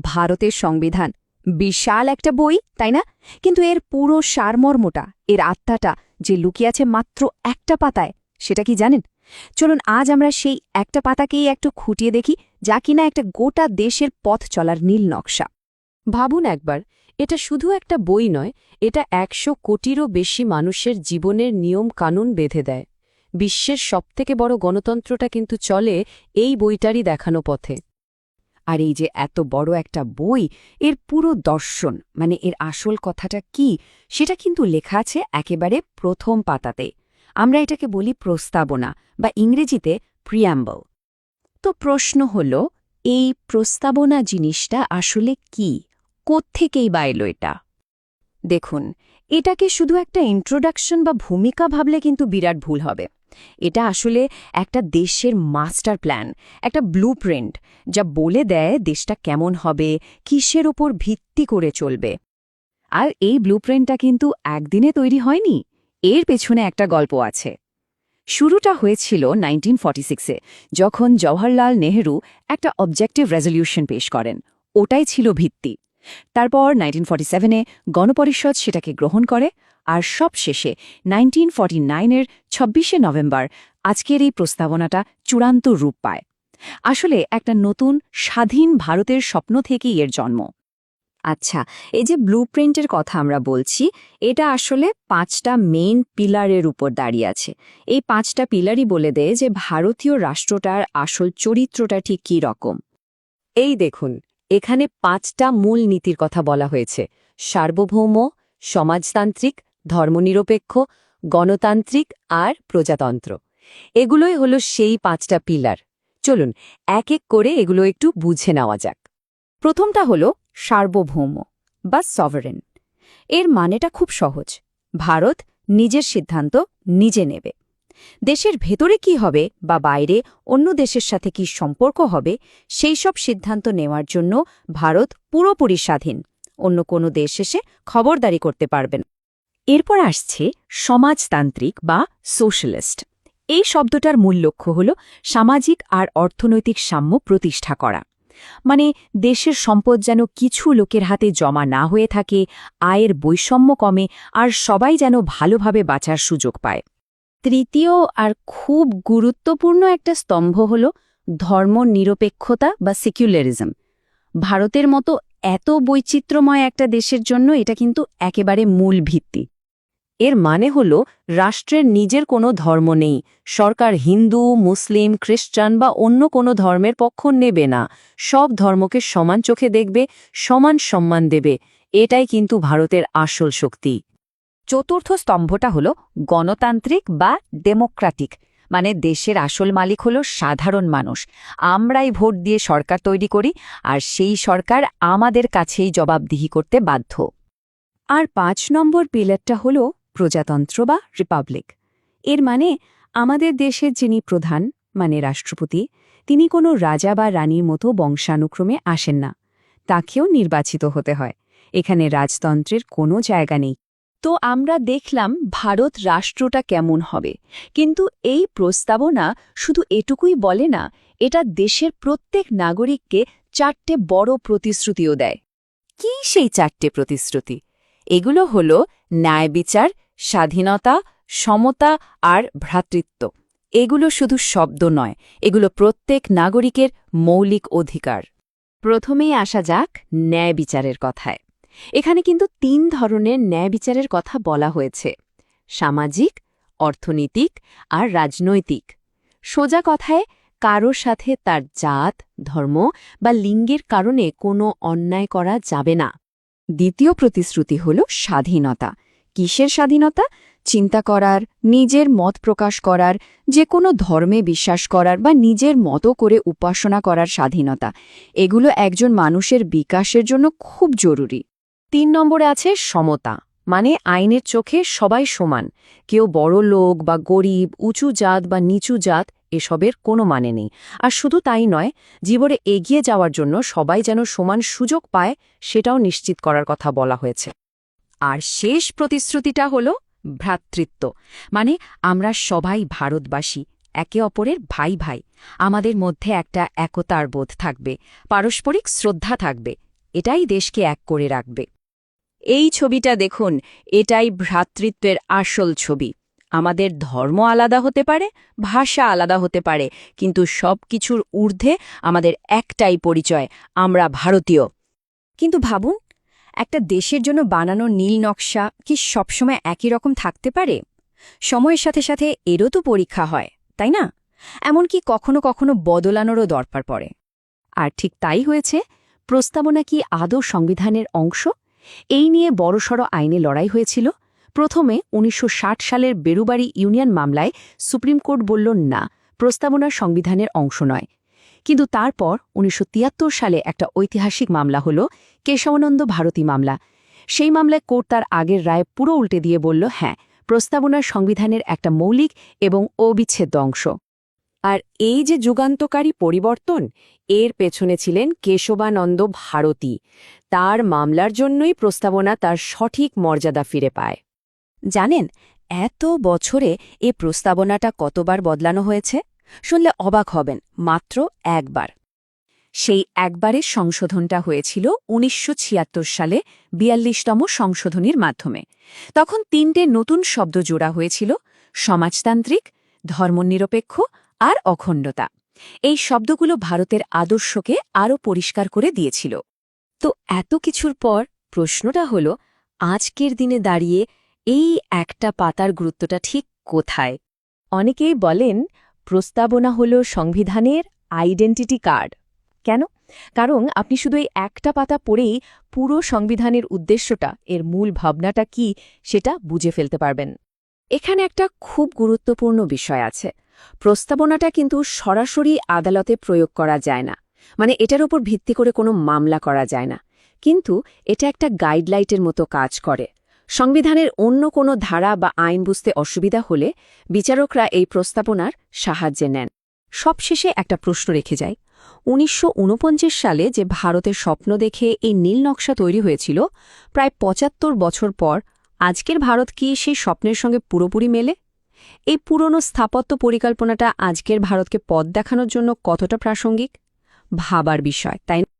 ভারতের সংবিধান বিশাল একটা বই, তাই না? কিন্তু এর পুরো সারমর্মটা, এর আত্মাটা যে লুকিয়ে আছে মাত্র একটা পাতায়, সেটা কি জানেন? চলুন আজ আমরা সেই একটা পাতাকেই একটু খুঁটিয়ে দেখি, যা কিনা একটা গোটা দেশের পথ চলার নীল নকশা। ভাবুন একবার, এটা শুধু একটা বই নয়, এটা ১০০ কোটিরও বেশি মানুষের জীবনের নিয়ম কানুন বেঁধে দেয়। বিশ্বের সবথেকে বড় গণতন্ত্রটা কিন্তু চলে এই বইটারই দেখানো পথে। আর এই যে এত বড় একটা বই, এর পুরো দর্শন মানে এর আসল কথাটা কি, সেটা কিন্তু লেখা আছে একেবারে প্রথম পাতাতে। আমরা এটাকে বলি প্রস্তাবনা বা ইংরেজিতে প্রিয়াম্বল। তো প্রশ্ন হল, এই প্রস্তাবনা জিনিসটা আসলে কি? কোত্থেকেই বা এলো এটা? দেখুন, এটাকে শুধু একটা ইন্ট্রোডাকশন বা ভূমিকা ভাবলে কিন্তু বিরাট ভুল হবে। এটা আসলে একটা দেশের মাস্টার প্ল্যান, একটা ব্লুপ্রিন্ট, যা বলে দেয় দেশটা কেমন হবে, কিসের ওপর ভিত্তি করে চলবে। আর এই ব্লুপ্রিন্টটা কিন্তু একদিনে তৈরি হয়নি, এর পেছনে একটা গল্প আছে। শুরুটা হয়েছিল 1946-এ, যখন জওহরলাল নেহরু একটা অবজেক্টিভ রেজলিউশন পেশ করেন। ওটাই ছিল ভিত্তি। তারপর 1947-এ গণপরিষদ সেটাকে গ্রহণ করে, আর সবশেষে 1949-এর 26শে নভেম্বর আজকের এই প্রস্তাবনাটা চূড়ান্ত রূপ পায়। আসলে একটা নতুন স্বাধীন ভারতের স্বপ্ন থেকেই এর জন্ম। আচ্ছা, এই যে ব্লুপ্রিন্টের কথা আমরা বলছি, এটা আসলে 5টা মেইন পিলারের উপর দাঁড়িয়ে আছে। এই 5টা পিলারই বলে দেয় যে ভারতীয় রাষ্ট্রটার আসল চরিত্রটা ঠিক কী রকম। এই দেখুন, এখানে 5টা মূল নীতির কথা বলা হয়েছে: সার্বভৌম, সমাজতান্ত্রিক, ধর্মনিরপেক্ষ, গণতান্ত্রিক আর প্রজাতন্ত্র। এগুলোই হলো সেই 5টা পিলার। চলুন এক এক করে এগুলো একটু বুঝে নেওয়া যাক। প্রথমটা হলো সার্বভৌম বা সভারেন। এর মানেটা খুব সহজ। ভারত নিজের সিদ্ধান্ত নিজে নেবে। দেশের ভেতরে কি হবে বা বাইরে অন্য দেশের সাথে কি সম্পর্ক হবে, সেই সব সিদ্ধান্ত নেওয়ার জন্য ভারত পুরোপুরি স্বাধীন। অন্য কোনো দেশ এসে খবরদারি করতে পারবেন। এরপর আসছে সমাজতান্ত্রিক বা সোশ্যালিস্ট। এই শব্দটার মূল লক্ষ্য হল সামাজিক আর অর্থনৈতিক সাম্য প্রতিষ্ঠা করা। মানে দেশের সম্পদ যেন কিছু লোকের হাতে জমা না হয়ে থাকে, আয়ের বৈষম্য কমে, আর সবাই যেন ভালোভাবে বাঁচার সুযোগ পায়। তৃতীয় আর খুব গুরুত্বপূর্ণ একটা স্তম্ভ হল ধর্মনিরপেক্ষতা বা সেকুলারিজম। ভারতের মতো এত বৈচিত্র্যময় একটা দেশের জন্য এটা কিন্তু একেবারে মূল ভিত্তি। এর মানে হল রাষ্ট্রের নিজের কোনো ধর্ম নেই, সরকার হিন্দু, মুসলিম, খ্রিস্টান বা অন্য কোনো ধর্মের পক্ষ নেবে না, সব ধর্মকে সমান চোখে দেখবে, সমান সম্মান দেবে। এটাই কিন্তু ভারতের আসল শক্তি। চতুর্থ স্তম্ভটা হল গণতান্ত্রিক বা ডেমোক্রেটিক। মানে দেশের আসল মালিক হল সাধারণ মানুষ। আমরাই ভোট দিয়ে সরকার তৈরি করি, আর সেই সরকার আমাদের কাছেই জবাবদিহি করতে বাধ্য। আর 5 নম্বর পিলারটা হল প্রজাতন্ত্র বা রিপাবলিক। এর মানে আমাদের দেশের যিনি প্রধান মানে রাষ্ট্রপতি, তিনি কোনো রাজা বা রানীর মতো বংশানুক্রমে আসেন না, তাকেও নির্বাচিত হতে হয়। এখানে রাজতন্ত্রের কোনো জায়গা নেই। তো আমরা দেখলাম ভারত রাষ্ট্রটা কেমন হবে, কিন্তু এই প্রস্তাবনা শুধু এটুকুই বলে না, এটা দেশের প্রত্যেক নাগরিককে 4টে বড় প্রতিশ্রুতিও দেয়। কি সেই 4টে প্রতিশ্রুতি? এগুলো হল ন্যায় বিচার, স্বাধীনতা, সমতা আর ভ্রাতৃত্ব। এগুলো শুধু শব্দ নয়, এগুলো প্রত্যেক নাগরিকের মৌলিক অধিকার। প্রথমেই আসা যাক ন্যায় বিচারের কথায়। এখানে কিন্তু 3 ধরনের ন্যায় বিচারের কথা বলা হয়েছে: সামাজিক, অর্থনৈতিক আর রাজনৈতিক। সোজা কথায়, কারোর সাথে তার জাত, ধর্ম বা লিঙ্গের কারণে কোনো অন্যায় করা যাবে না। দ্বিতীয় প্রতিশ্রুতি হল স্বাধীনতা। কিসের স্বাধীনতা? চিন্তা করার, নিজের মত প্রকাশ করার, যে কোনো ধর্মে বিশ্বাস করার বা নিজের মতো করে উপাসনা করার স্বাধীনতা। এগুলো একজন মানুষের বিকাশের জন্য খুব জরুরি। 3 নম্বরে আছে সমতা, মানে আইনের চোখে সবাই সমান। কেউ বড় লোক বা গরিব, উঁচু জাত বা নিচু জাত, এসবের কোনো মানে নেই। আর শুধু তাই নয়, জীবনে এগিয়ে যাওয়ার জন্য সবাই যেন সমান সুযোগ পায়, সেটাও নিশ্চিত করার কথা বলা হয়েছে। আর শেষ প্রতিশ্রুতিটা হল ভ্রাতৃত্ব। মানে আমরা সবাই ভারতবাসী, একে অপরের ভাই ভাই। আমাদের মধ্যে একটা একতার বোধ থাকবে, পারস্পরিক শ্রদ্ধা থাকবে। এটাই দেশকে এক করে রাখবে। এই ছবিটা দেখুন, এটাই ভ্রাতৃত্বের আসল ছবি। আমাদের ধর্ম আলাদা হতে পারে, ভাষা আলাদা হতে পারে, কিন্তু সব কিছুর ঊর্ধ্বে আমাদের একটাই পরিচয়, আমরা ভারতীয়। কিন্তু ভাবুন, একটা দেশের জন্য বানানো নীল নকশা কি সবসময় একই রকম থাকতে পারে? সময়ের সাথে সাথে এরও তো পরীক্ষা হয়, তাই না? এমনকি কখনো কখনো বদলানোরও দরকার পড়ে। আর ঠিক তাই হয়েছে। প্রস্তাবনা কি আদৌ সংবিধানের অংশ? এই নিয়ে বড়সড় আইনে লড়াই হয়েছিল। প্রথমে ১৯৬০ সালের বেরুবাড়ি ইউনিয়ন মামলায় সুপ্রিম কোর্ট বলল না, প্রস্তাবনা সংবিধানের অংশ নয়। কিন্তু তারপর ১৯৭৩ সালে একটা ঐতিহাসিক মামলা হল কেশবানন্দ ভারতী মামলা। সেই মামলায় কোর্ট তার আগের রায় পুরো উল্টে দিয়ে বলল, হ্যাঁ, প্রস্তাবনা সংবিধানের একটা মৌলিক এবং অবিচ্ছেদ্য অংশ। আর এই যে যুগান্তকারী পরিবর্তন, এর পেছনে ছিলেন কেশবানন্দ ভারতী। তার মামলার জন্যই প্রস্তাবনা তার সঠিক মর্যাদা ফিরে পায়। জানেন, এত বছরে এ প্রস্তাবনাটা কতবার বদলানো হয়েছে? শুনলে অবাক হবেন, মাত্র একবার। সেই একবারের সংশোধনটা হয়েছিল ১৯৭৬ সালে ৪২তম সংশোধনীর মাধ্যমে। তখন ৩টে নতুন শব্দ জোড়া হয়েছিল: সমাজতান্ত্রিক, ধর্মনিরপেক্ষ আর অখণ্ডতা। এই শব্দগুলো ভারতের আদর্শকে আরও পরিষ্কার করে দিয়েছিল। তো এত কিছুর পর প্রশ্নটা হল, আজকের দিনে দাঁড়িয়ে এই একটা পাতার গুরুত্বটা ঠিক কোথায়? অনেকেই বলেন প্রস্তাবনা হল সংবিধানের আইডেন্টিটি কার্ড। কেন? কারণ আপনি শুধু এই একটা পাতা পড়েই পুরো সংবিধানের উদ্দেশ্যটা, এর মূল ভাবনাটা কি, সেটা বুঝে ফেলতে পারবেন। এখানে একটা খুব গুরুত্বপূর্ণ বিষয় আছে। প্রস্তাবনাটা কিন্তু সরাসরি আদালতে প্রয়োগ করা যায় না, মানে এটার উপর ভিত্তি করে কোনো মামলা করা যায় না। কিন্তু এটা একটা গাইডলাইটের মতো কাজ করে। সংবিধানের অন্য কোনো ধারা বা আইন বুঝতে অসুবিধা হলে বিচারকরা এই প্রস্তাবনার সাহায্যে নেন। সবশেষে একটা প্রশ্ন রেখে যায়, ১৯৪৯ সালে যে ভারতের স্বপ্ন দেখে এই নীল নকশা তৈরি হয়েছিল, প্রায় ৭৫ বছর পর আজকের ভারত কি সেই স্বপ্নের সঙ্গে পুরোপুরি মেলে? এই পুরনো স্থাপত্য পরিকল্পনাটা আজকের ভারতকে পথ দেখানোর জন্য কতটা প্রাসঙ্গিক? ভাবার বিষয়, তাই না?